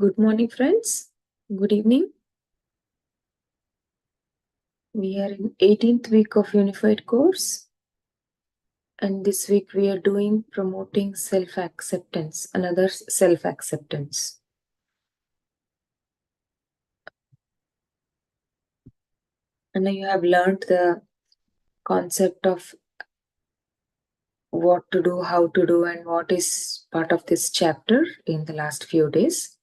Good morning, friends. Good evening. We are in 18th week of Unified course. And this week we are doing promoting self-acceptance, another self-acceptance. And you have learned the concept of what to do, how to do, and what is part of this chapter in the last few days.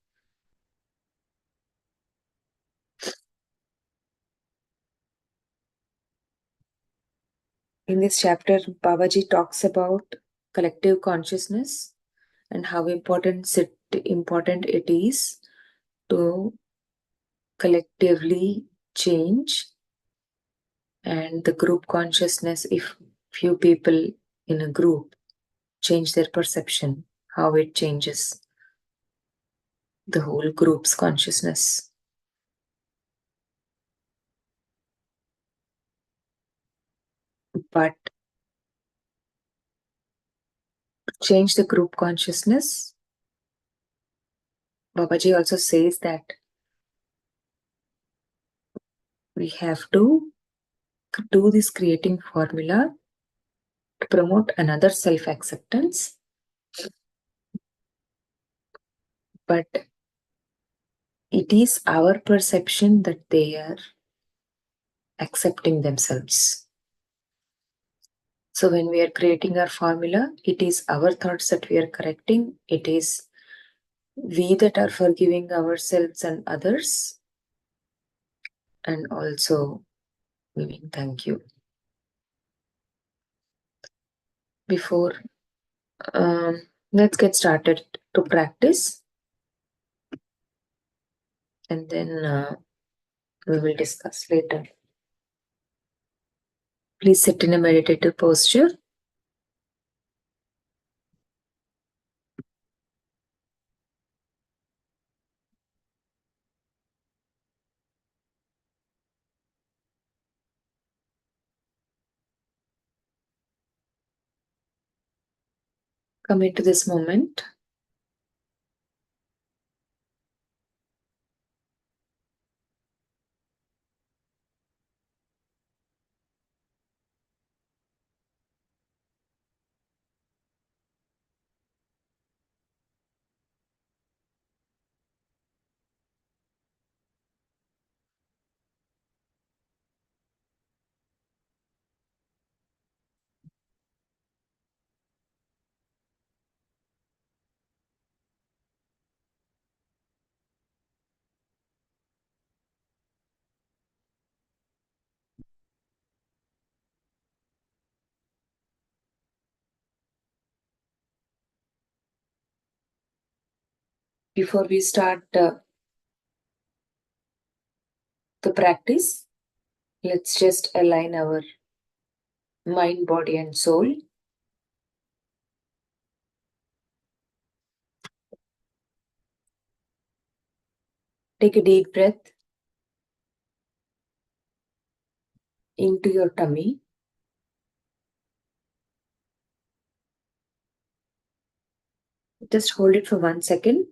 In this chapter, Babaji talks about collective consciousness and how important it is to collectively change, and the group consciousness, if few people in a group change their perception, how it changes the whole group's consciousness. But to change the group consciousness, Babaji also says that we have to do this creating formula to promote another self-acceptance. But it is our perception that they are accepting themselves. So when we are creating our formula, it is our thoughts that we are correcting. It is we that are forgiving ourselves and others, and also giving thank you. Before, let's get started to practice, and then we will discuss later. Please sit in a meditative posture. Come into this moment. Before we start the practice, let's just align our mind, body, and soul. Take a deep breath into your tummy. Just hold it for 1 second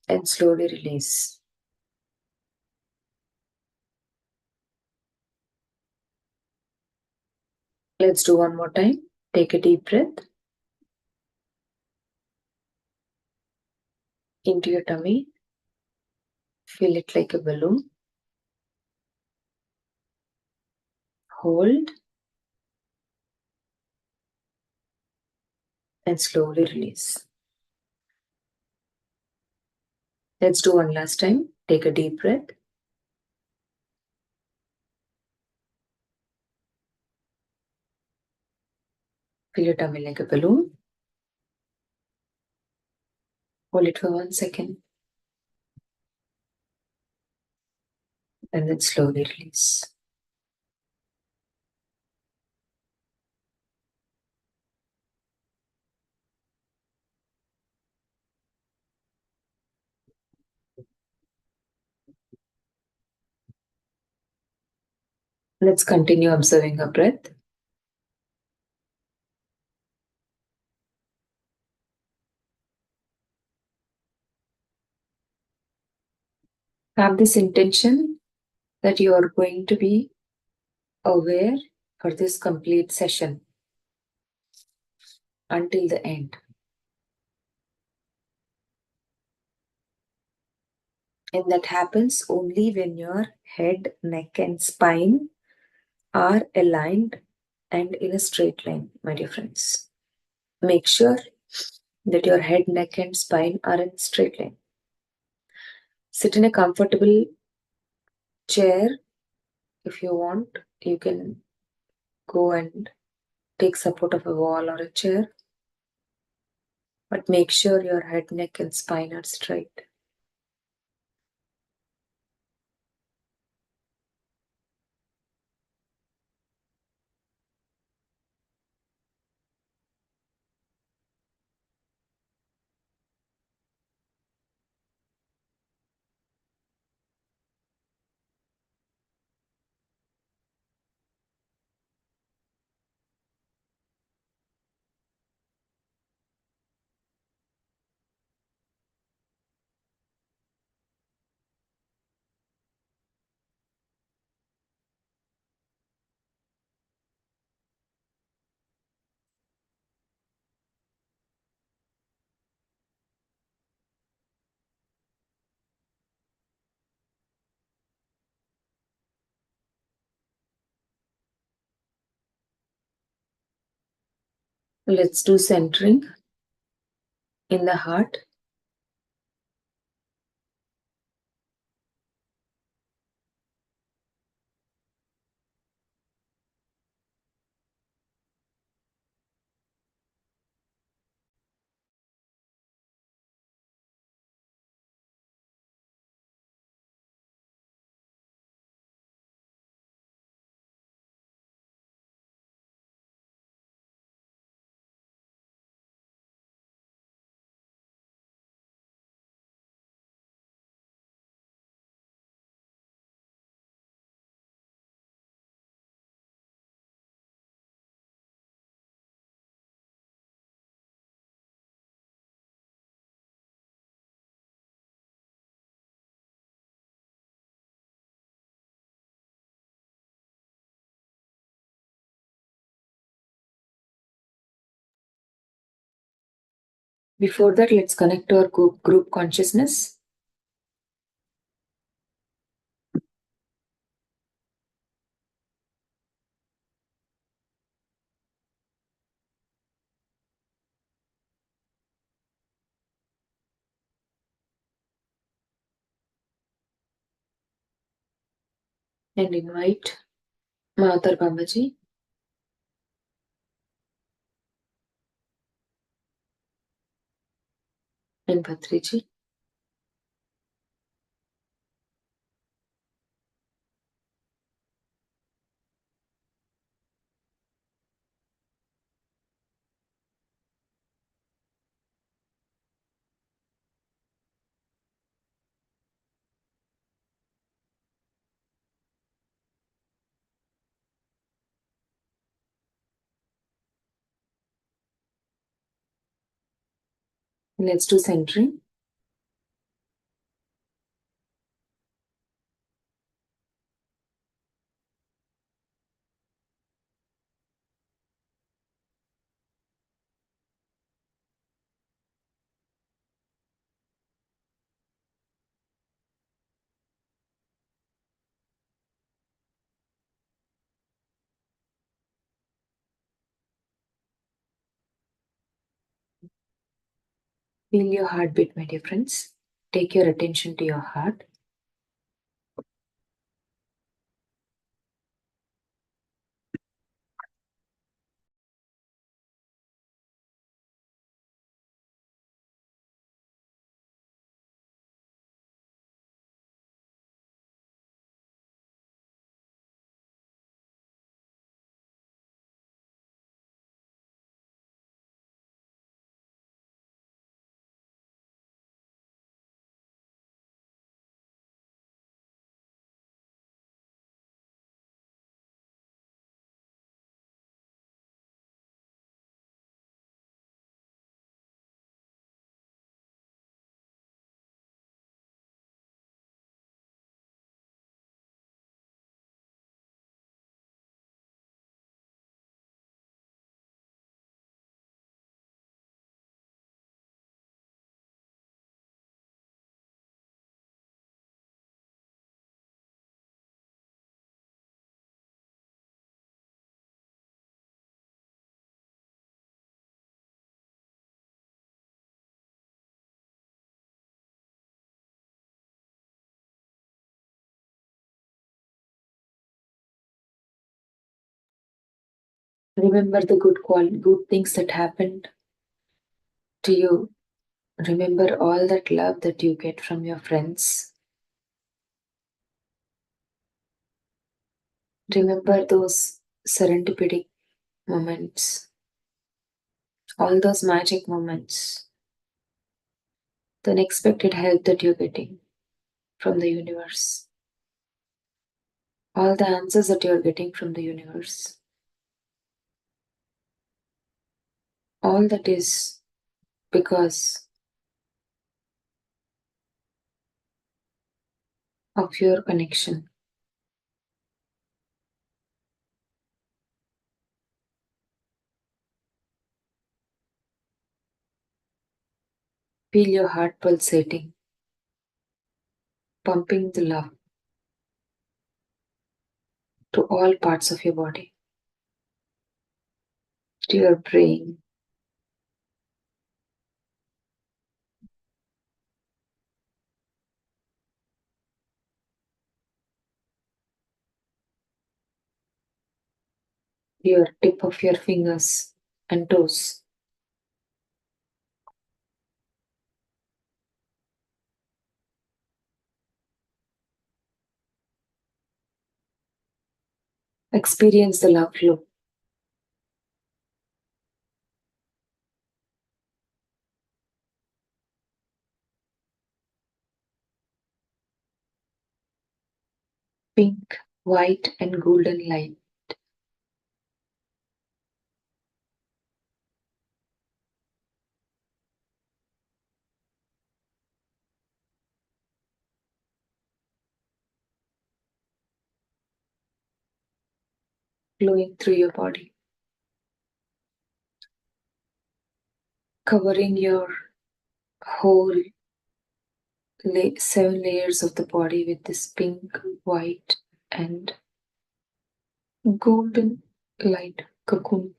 and slowly release. Let's do one more time. Take a deep breath into your tummy. Fill it like a balloon. Hold and slowly release. Let's do one last time. Take a deep breath. Fill your tummy like a balloon. Hold it for 1 second. And then slowly release. Let's continue observing our breath. Have this intention that you are going to be aware for this complete session until the end. And that happens only when your head, neck, and spine are aligned and in a straight line, my dear friends. Make sure that your head, neck, and spine are in straight line. Sit in a comfortable chair. If you want, you can go and take support of a wall or a chair. But make sure your head, neck, and spine are straight. Let's do centering in the heart. Before that, let's connect to our group consciousness. And invite Mother Babaji and Patriji. Let's do centering. Feel your heartbeat, my dear friends. Take your attention to your heart. Remember the good things that happened to you. Remember all that love that you get from your friends. Remember those serendipity moments, all those magic moments, the unexpected help that you're getting from the universe, all the answers that you're getting from the universe. All that is because of your connection. Feel your heart pulsating, pumping the love to all parts of your body, to your brain, your tip of your fingers and toes. Experience the love flow. Pink, white, and golden light. Flowing through your body, covering your whole 7 layers of the body with this pink, white, and golden light cocoon.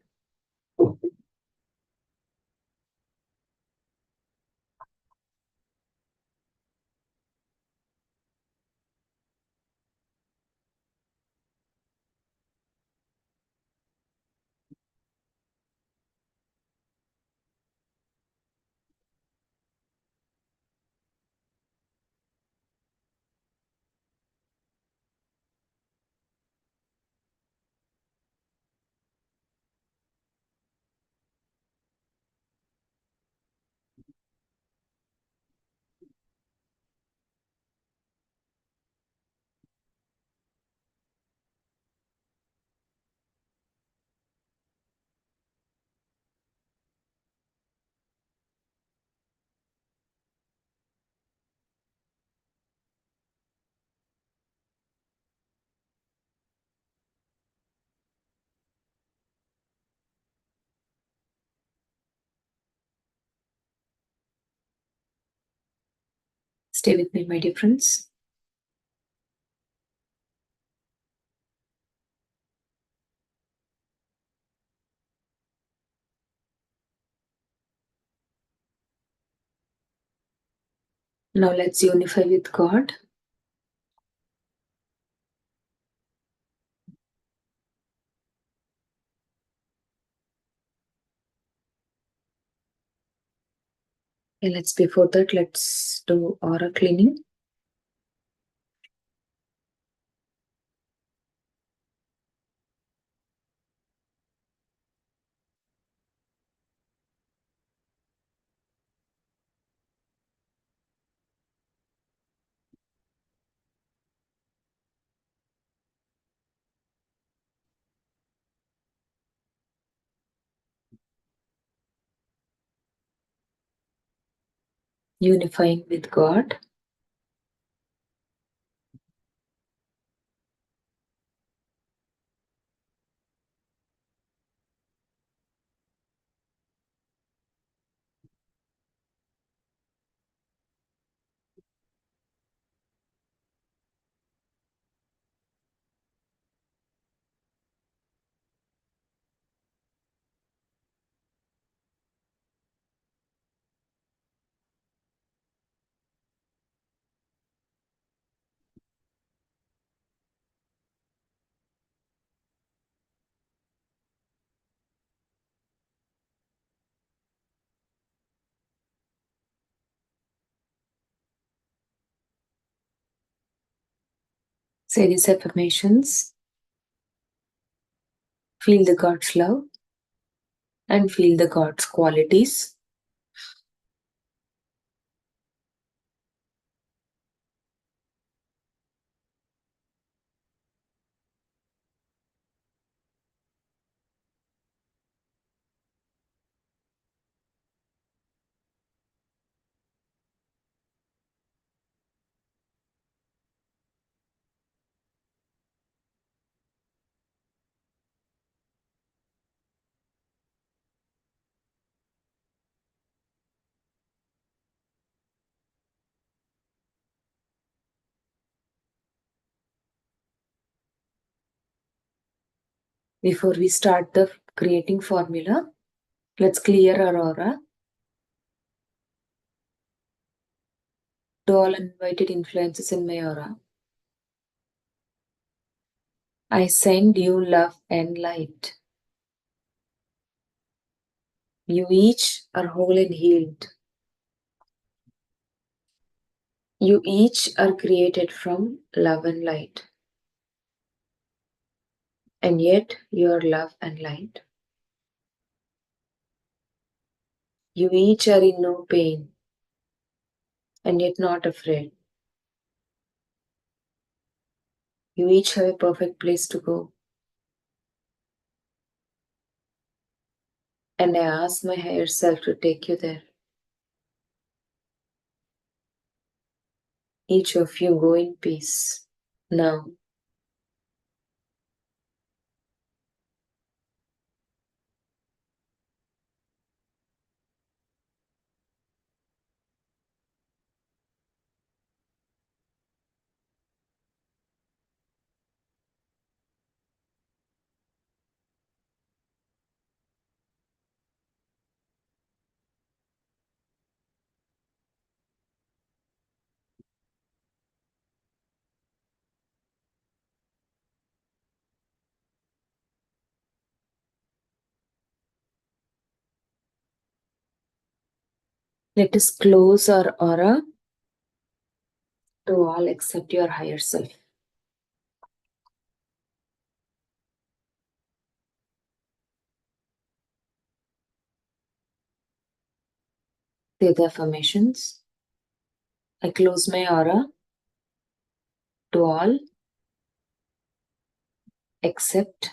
Stay with me, my dear friends. Now let's unify with God. And before that, let's do aura cleaning. Unifying with God. Say these affirmations. Feel the God's love and feel the God's qualities. Before we start the creating formula, let's clear our aura. To all uninvited influences in my aura, I send you love and light. You each are whole and healed. You each are created from love and light. And yet you are love and light. You each are in no pain and yet not afraid. You each have a perfect place to go. And I ask my higher self to take you there. Each of you go in peace. Now, let us close our aura to all except your higher self. Say the affirmations. I close my aura to all except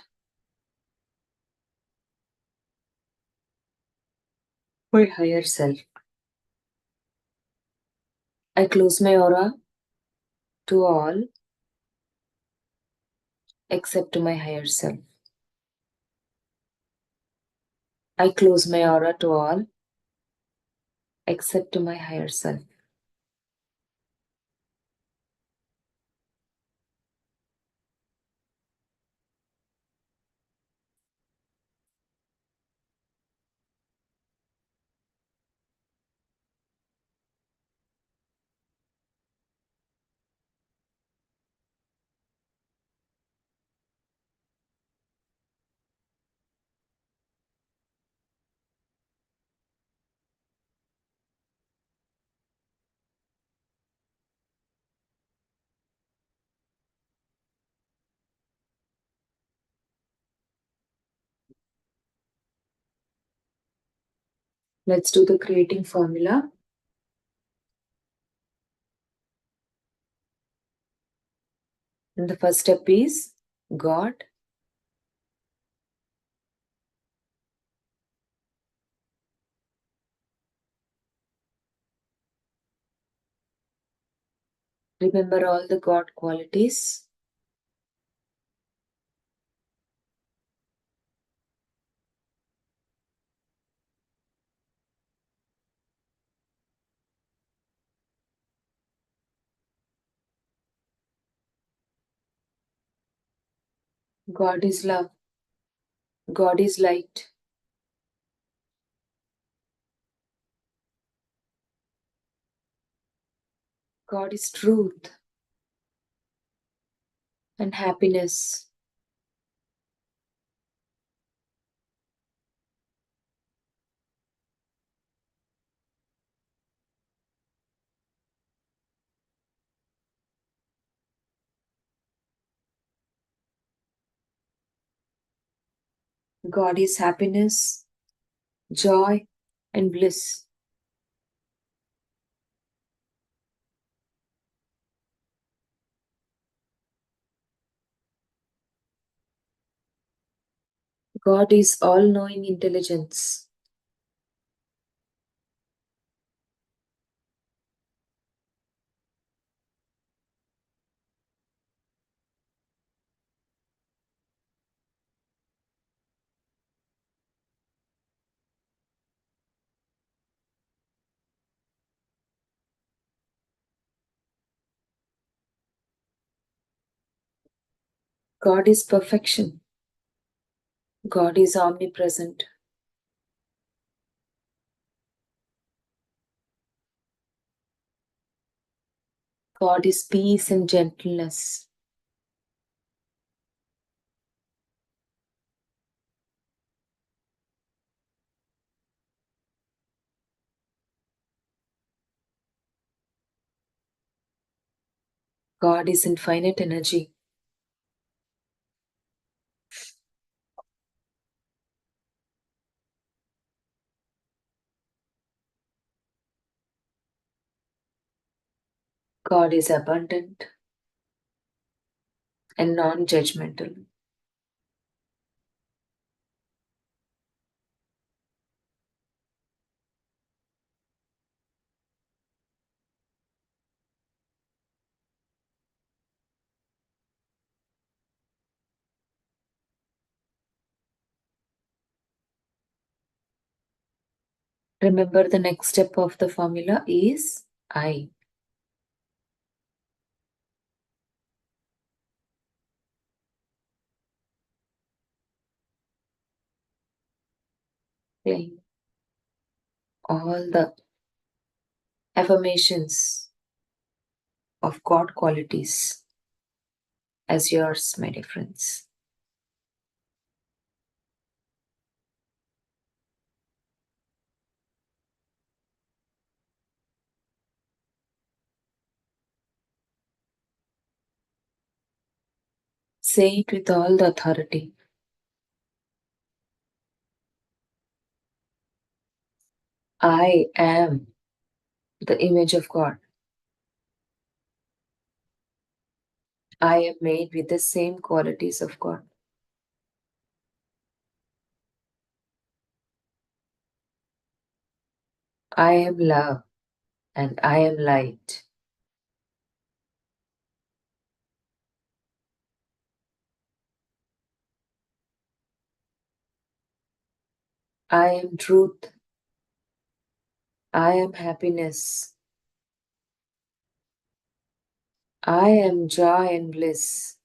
my higher self. I close my aura to all except to my higher self. I close my aura to all except to my higher self. Let's do the creating formula. And the first step is God. Remember all the God qualities. God is love. God is light. God is truth and happiness. God is happiness, joy, and bliss. God is all knowing intelligence. God is perfection. God is omnipresent. God is peace and gentleness. God is infinite energy. God is abundant and non judgmental. Remember, the next step of the formula is I. Claim all the affirmations of God qualities as yours, my dear friends. Say it with all the authority. I am the image of God. I am made with the same qualities of God. I am love and I am light. I am truth. I am happiness. I am joy and bliss.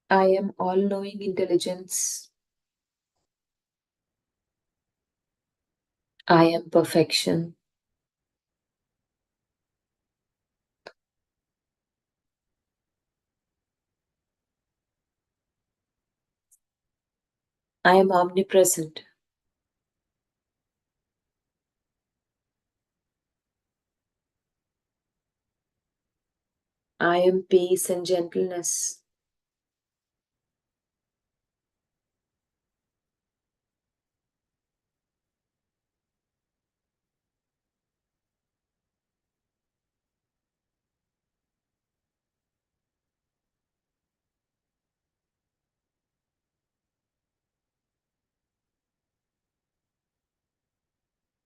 I am all knowing intelligence. I am perfection. I am omnipresent. I am peace and gentleness.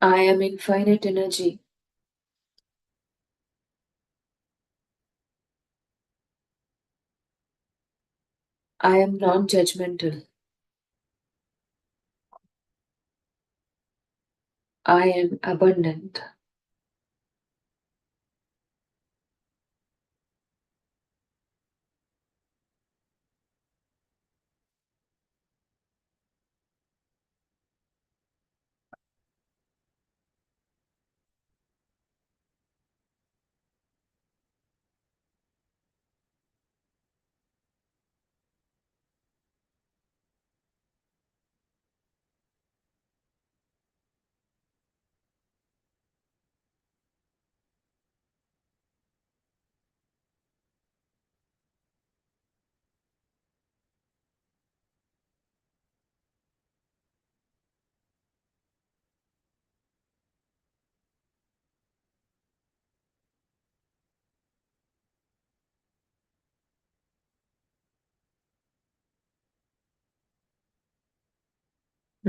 I am infinite energy. I am non judgmental. I am abundant.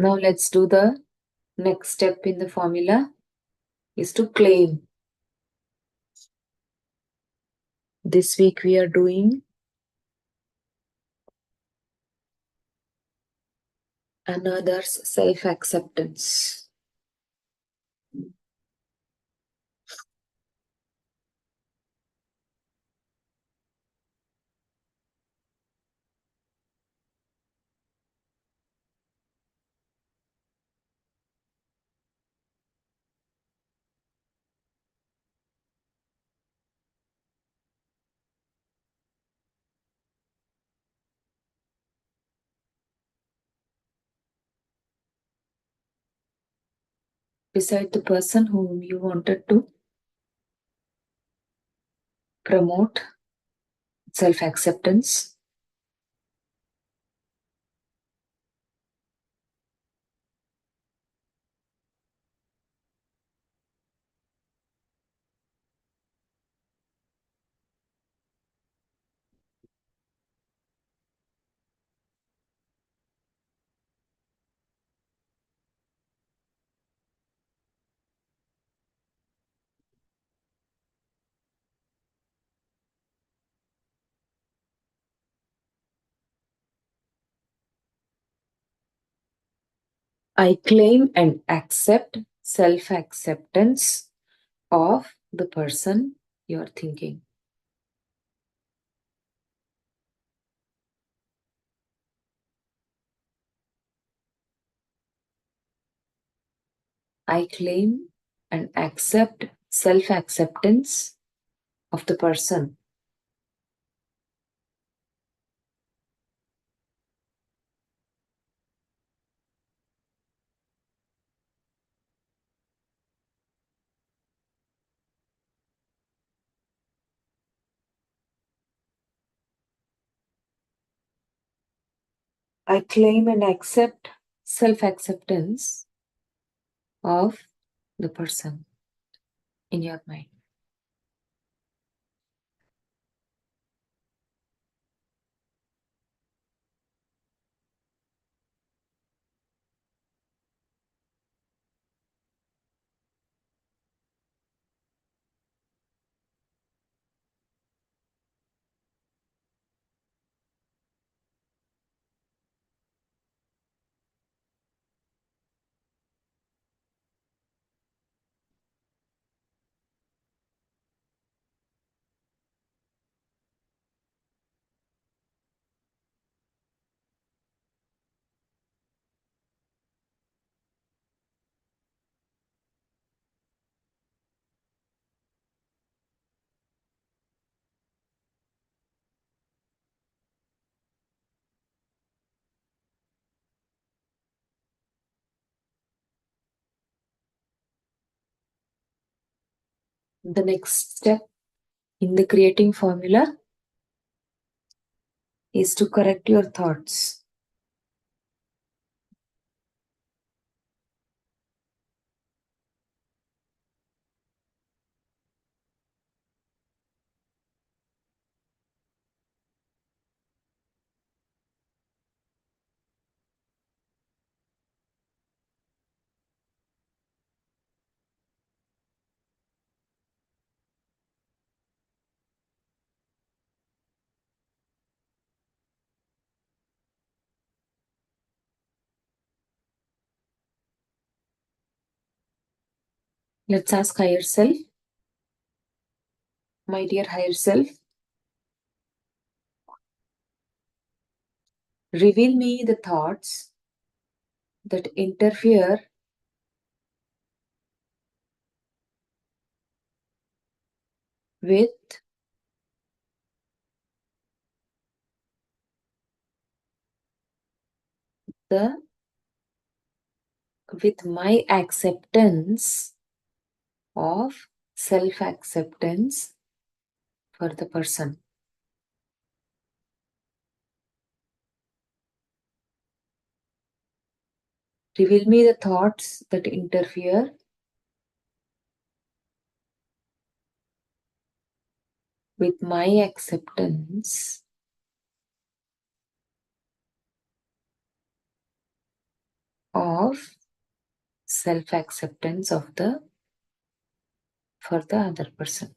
Now let's do the next step in the formula is to claim. This week we are doing another's self-acceptance. Beside the person whom you wanted to promote self-acceptance, I claim and accept self-acceptance of the person you're thinking. I claim and accept self-acceptance of the person. I claim and accept self-acceptance of the person in your mind. The next step in the creating formula is to correct your thoughts. Let's ask higher self. My dear higher self, reveal me the thoughts that interfere with the with my acceptance of self-acceptance for the person. Reveal me the thoughts that interfere with my acceptance of self-acceptance for the other person.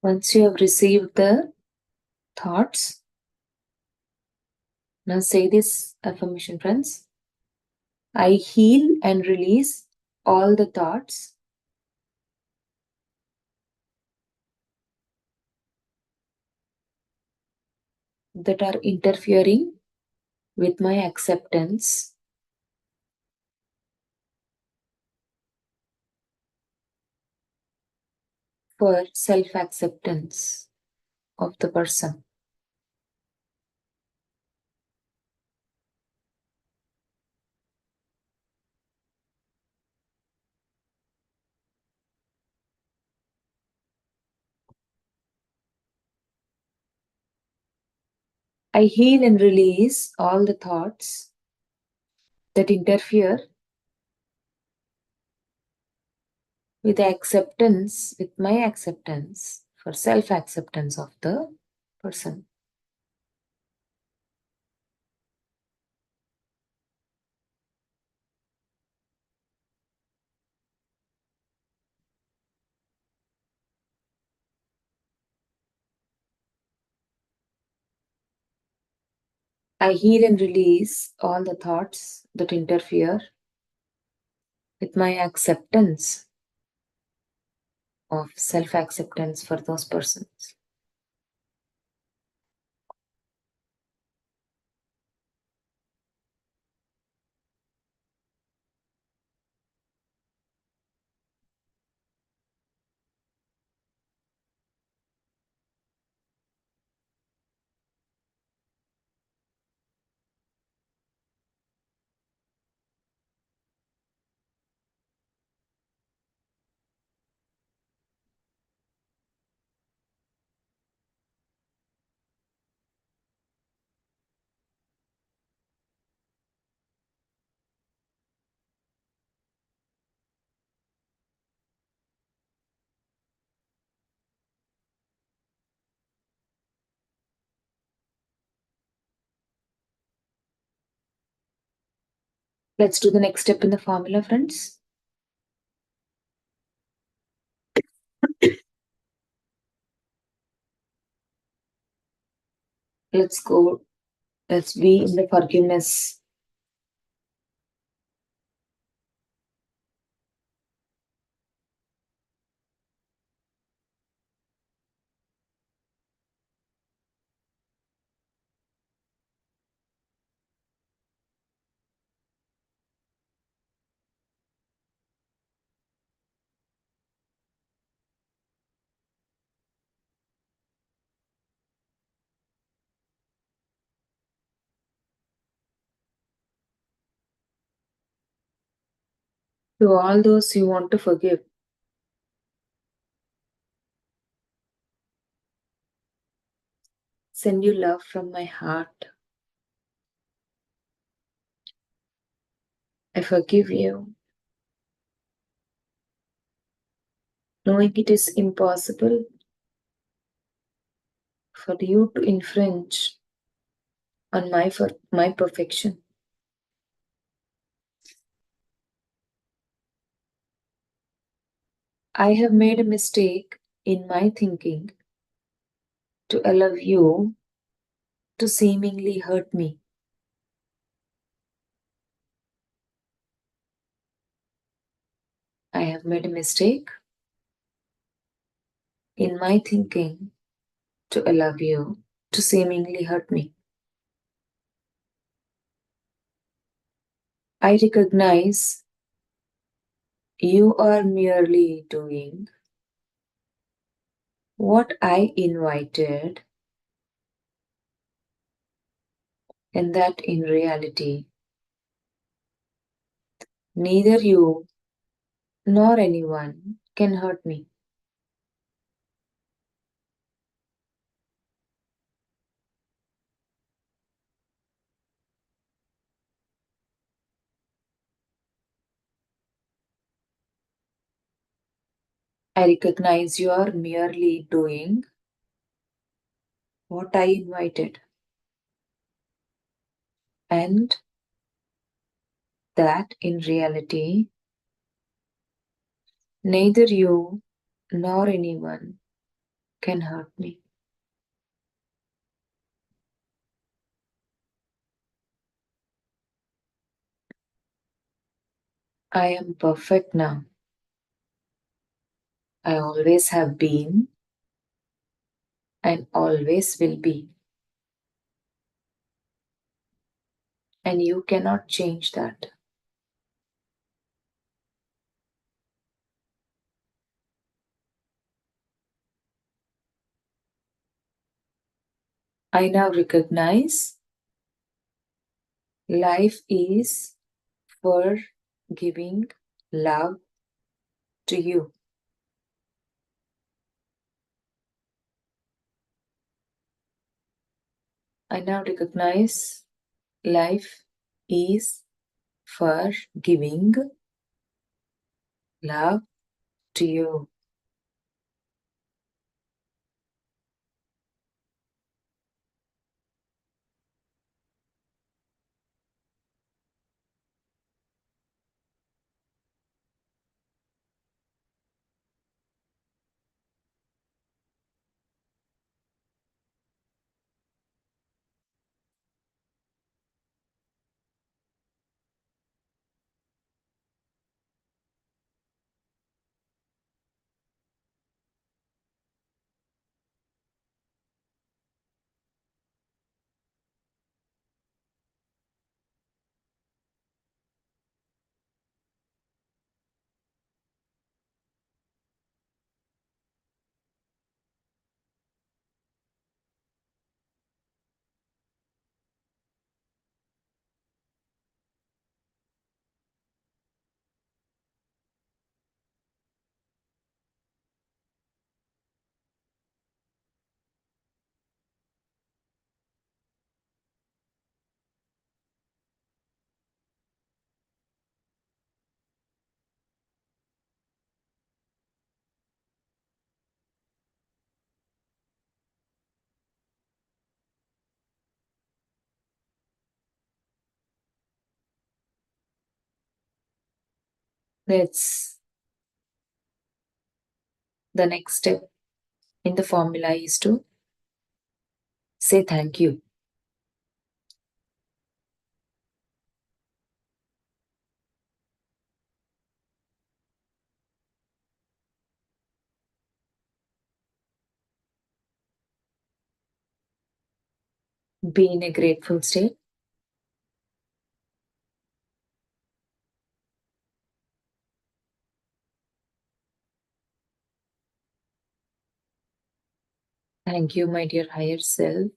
Once you have received the thoughts, now say this affirmation, friends. I heal and release all the thoughts that are interfering with my acceptance for self-acceptance of the person. I heal and release all the thoughts that interfere with my acceptance for self-acceptance of the person. I heal and release all the thoughts that interfere with my acceptance of self-acceptance for those persons. Let's do the next step in the formula, friends. Let's go. Let's be in the forgiveness. To all those you want to forgive, send you love from my heart. I forgive you, knowing it is impossible for you to infringe on my perfection. I have made a mistake in my thinking to allow you to seemingly hurt me. I have made a mistake in my thinking to allow you to seemingly hurt me. I recognize you are merely doing what I invited, and that in reality, neither you nor anyone can hurt me. I recognize you are merely doing what I invited, and that in reality, neither you nor anyone can hurt me. I am perfect now. I always have been and always will be. And you cannot change that. I now recognize life is for giving love to you. I now recognize life is for giving love to you. Let's the next step in the formula is to say thank you. Be in a grateful state. Thank you, my dear higher self.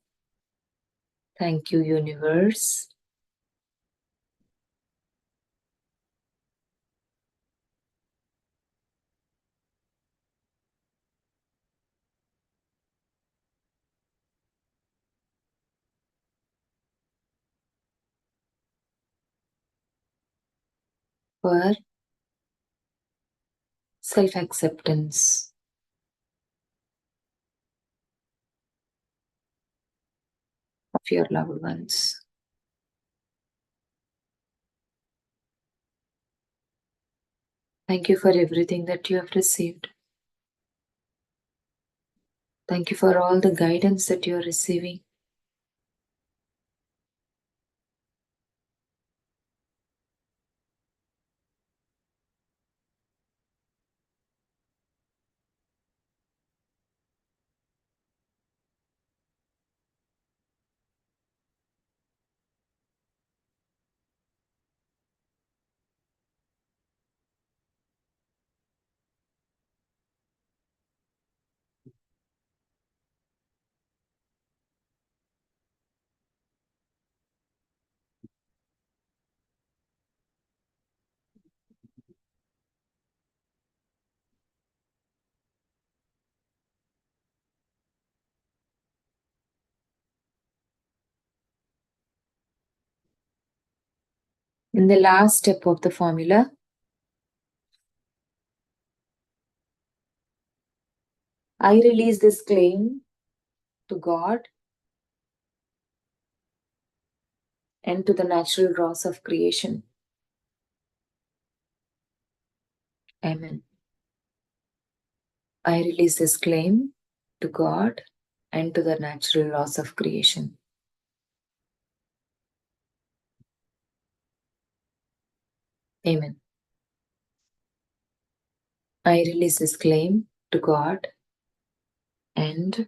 Thank you, universe. For self acceptance of your loved ones. Thank you for everything that you have received. Thank you for all the guidance that you are receiving. In the last step of the formula, I release this claim to God and to the natural laws of creation. Amen. I release this claim to God and to the natural laws of creation. Amen. I release this claim to God and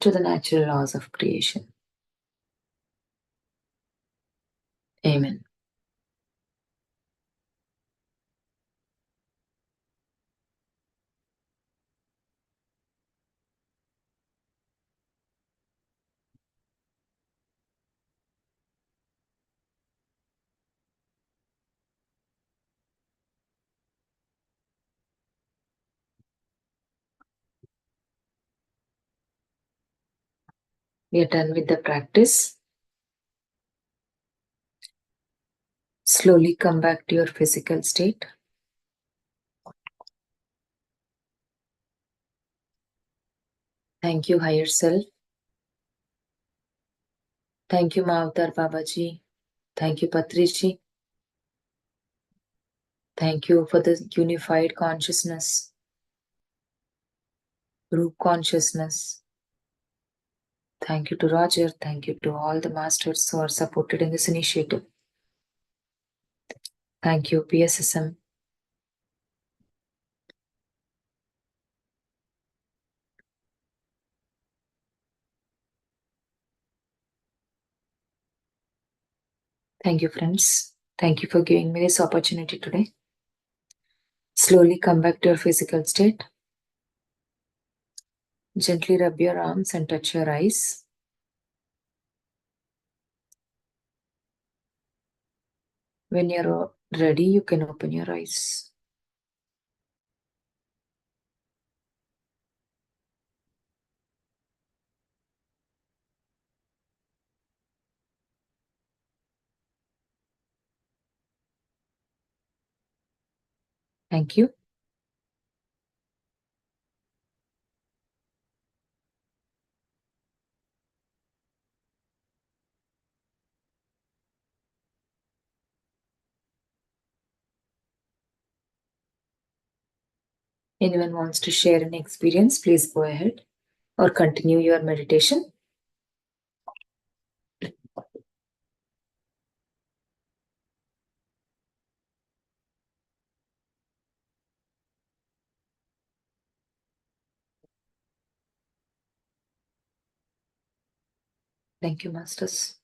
to the natural laws of creation. Amen. We are done with the practice. Slowly come back to your physical state. Thank you, higher self. Thank you, Mavtar Babaji. Thank you, Patriji. Thank you for the unified consciousness, group consciousness. Thank you to Roger. Thank you to all the masters who are supported in this initiative. Thank you, PSSM. Thank you, friends. Thank you for giving me this opportunity today. Slowly come back to your physical state. Gently rub your arms and touch your eyes. When you're ready, you can open your eyes. Thank you. Anyone wants to share an experience, please go ahead or continue your meditation. Thank you, Masters.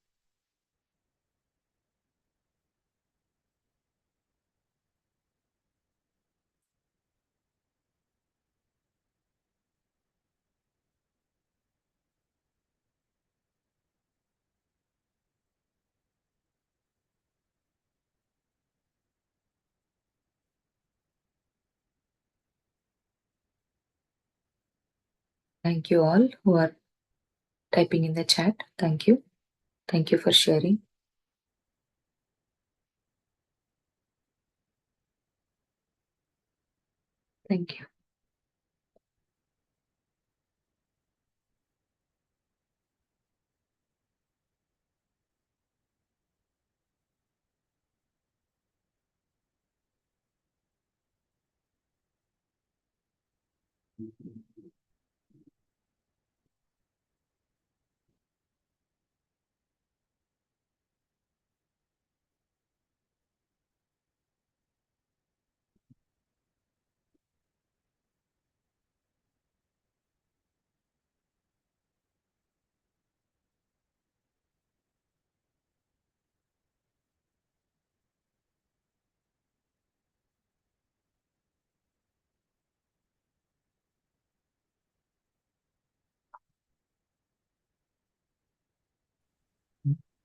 Thank you all who are typing in the chat. Thank you. Thank you for sharing. Thank you.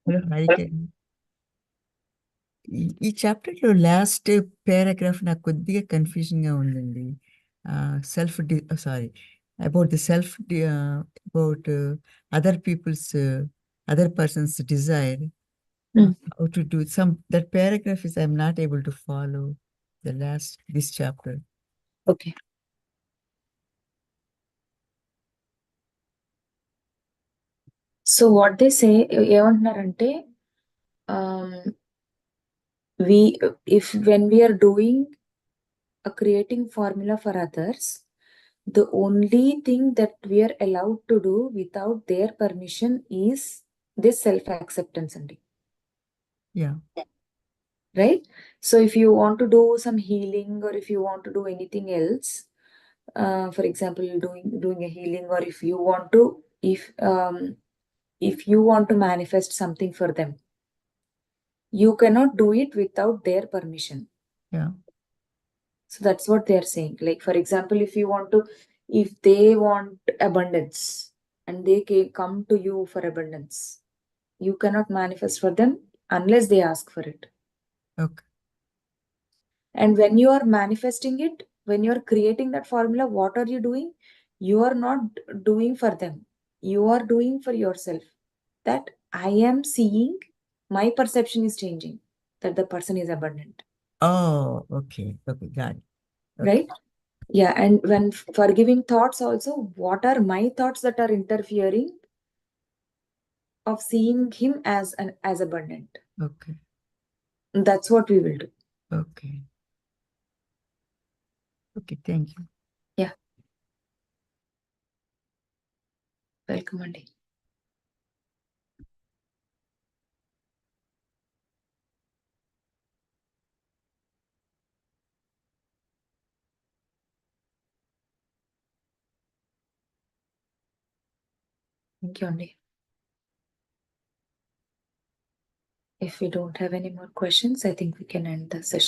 Hello Harika ఈ చాప్టర్లో last paragraph నాకు కొద్దిగా కన్ఫ్యూజన్గా ఉందండి. Self sorry about the self about other peoples other persons desire how to do some that paragraph is I'm not able to follow the last this chapter. Okay. So what they say, ఏమంటున్నారంటే when we are doing a creating formula for others, the only thing that we are allowed to do without their permission is this self-acceptance only. Yeah. Right? So if you want to do some healing or if you want to do anything else, for example, doing a healing, or if you want to, if you want to manifest something for them, you cannot do it without their permission. Yeah. So that's what they are saying. Like, for example, if they want abundance and they come to you for abundance, you cannot manifest for them unless they ask for it. Okay. And when you are manifesting it, when you are creating that formula, what are you doing? You are not doing for them. You are doing for yourself. That I am seeing, my perception is changing, that the person is abundant. Oh, okay. Okay, got it. Okay. Right? Yeah. And when forgiving thoughts also, what are my thoughts that are interfering of seeing him as abundant? Okay. That's what we will do. Okay. Okay, thank you. Yeah. Welcome, Andy. Thank you, Andy. If we don't have any more questions, I think we can end the session.